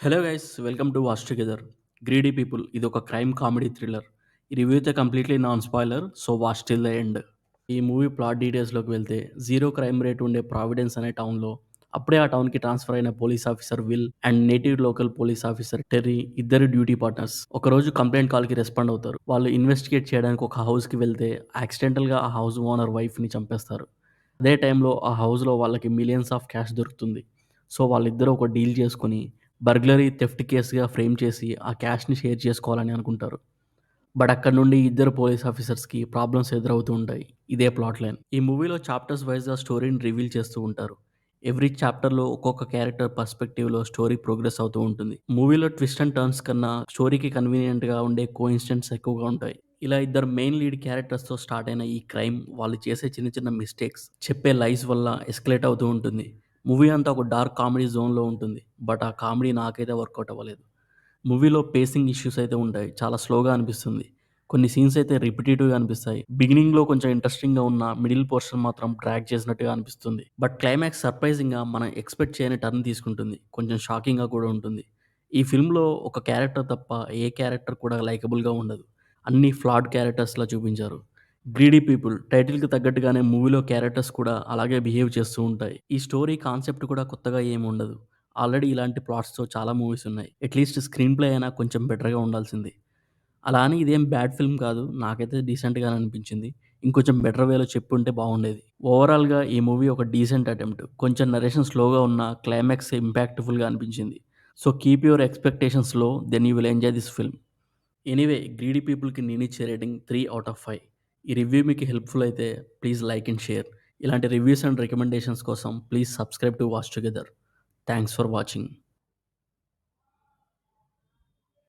Hello guys welcome to watch together greedy people ఇది ఒక crime comedy thriller. ఈ review అయితే completely non spoiler, so watch till the end. ఈ movie plot డీటెయిల్స్లోకి వెళ్తే, zero crime rate ఉండే providence అనే టౌన్లో అప్పుడే ఆ టౌన్కి ట్రాన్స్ఫర్ అయిన police officer will and native local police officer terry ఇద్దరు డ్యూటీ పార్ట్నర్స్ ఒకరోజు కంప్లైంట్ కాల్కి రెస్పాండ్ అవుతారు. వాళ్ళు ఇన్వెస్టిగేట్ చేయడానికి ఒక హౌస్కి వెళ్తే యాక్సిడెంటల్గా ఆ హౌస్ ఓనర్ వైఫ్ని చంపేస్తారు. అదే టైంలో ఆ హౌస్లో వాళ్ళకి మిలియన్స్ ఆఫ్ క్యాష్ దొరుకుతుంది. సో వాళ్ళిద్దరూ ఒక డీల్ చేసుకుని బర్గ్లరీ థెఫ్ట్ కేస్‌గా ఫ్రేమ్ చేసి ఆ క్యాష్‌ని షేర్ చేసుకోవాలని అనుకుంటారు. బట్ అక్కడి నుండి ఇద్దరు పోలీస్ ఆఫీసర్స్‌కి ప్రాబ్లమ్స్ ఎదురవుతూ ఉంటాయి. ఇదే ప్లాట్ లైన్. ఈ మూవీలో చాప్టర్స్ వైస్‌గా స్టోరీని రివీల్ చేస్తూ ఉంటారు. ఎవ్రీ చాప్టర్‌లో ఒక్కొక్క క్యారెక్టర్ పర్స్పెక్టివ్‌లో స్టోరీ ప్రోగ్రెస్ అవుతూ ఉంటుంది. మూవీలో ట్విస్ట్ అండ్ టర్న్స్ కన్నా స్టోరీకి కన్వీనియంట్‌గా ఉండే కోఇన్సిడెంట్స్ ఎక్కువగా ఉంటాయి. ఇలా ఇద్దరు మెయిన్ లీడ్ క్యారెక్టర్స్‌తో స్టార్ట్ అయిన ఈ క్రైమ్ వాళ్ళు చేసే చిన్న చిన్న మిస్టేక్స్, చెప్పే లైస్ వల్ల ఎస్కలేట్ అవుతూ ఉంటుంది. మూవీ అంతా ఒక డార్క్ కామెడీ జోన్‌లో ఉంటుంది. బట్ ఆ కామెడీ నాకైతే వర్కౌట్ అవ్వలేదు. మూవీలో పేసింగ్ ఇష్యూస్ అయితే ఉంటాయి. చాలా స్లోగా అనిపిస్తుంది. కొన్ని సీన్స్ అయితే రిపిటీటివ్‌గా అనిపిస్తాయి. బిగినింగ్‌లో కొంచెం ఇంట్రెస్టింగ్‌గా ఉన్న మిడిల్ పోర్షన్ మాత్రం డ్రాగ్ చేసినట్టుగా అనిపిస్తుంది. బట్ క్లైమాక్స్ సర్ప్రైజింగ్‌గా మనం ఎక్స్‌పెక్ట్ చేయని టర్న్ తీసుకుంటుంది. కొంచెం షాకింగ్‌గా కూడా ఉంటుంది. ఈ ఫిల్మ్‌లో ఒక క్యారెక్టర్ తప్ప ఏ క్యారెక్టర్ కూడా లైకబుల్‌గా ఉండదు. అన్నీ ఫ్లాడ్ క్యారెక్టర్స్‌లా చూపించారు. గ్రీడీ పీపుల్ టైటిల్‌కి తగ్గట్టుగానే మూవీలో క్యారెక్టర్స్ కూడా అలాగే బిహేవ్ చేస్తూ ఉంటాయి. ఈ స్టోరీ కాన్సెప్ట్ కూడా కొత్తగా ఏమి ఉండదు. ఆల్రెడీ ఇలాంటి ప్లాట్స్‌తో చాలా మూవీస్ ఉన్నాయి. అట్‌లీస్ట్ స్క్రీన్ ప్లే అయినా కొంచెం బెటర్‌గా ఉండాల్సింది. అలా అని ఇదేం బ్యాడ్ ఫిల్మ్ కాదు. నాకైతే డీసెంట్‌గానే అనిపించింది. ఇంకొంచెం బెటర్ వేలో చెప్పుంటే బాగుండేది. ఓవరాల్‌గా ఈ మూవీ ఒక డీసెంట్ అటెంప్ట్. కొంచెం నరేషన్ స్లోగా ఉన్న క్లైమాక్స్ ఇంపాక్ట్‌ఫుల్‌గా అనిపించింది. So keep your expectations low, then you will enjoy this film. Anyway greedy పీపుల్‌కి నేనిచ్చే రేటింగ్ 3/5. ఈ రివ్యూ మీకు హెల్ప్‌ఫుల్ అయితే ప్లీజ్ లైక్ అండ్ షేర్. ఇలాంటి రివ్యూస్ అండ్ రికమెండేషన్స్ కోసం please subscribe to watch together. Thanks for watching.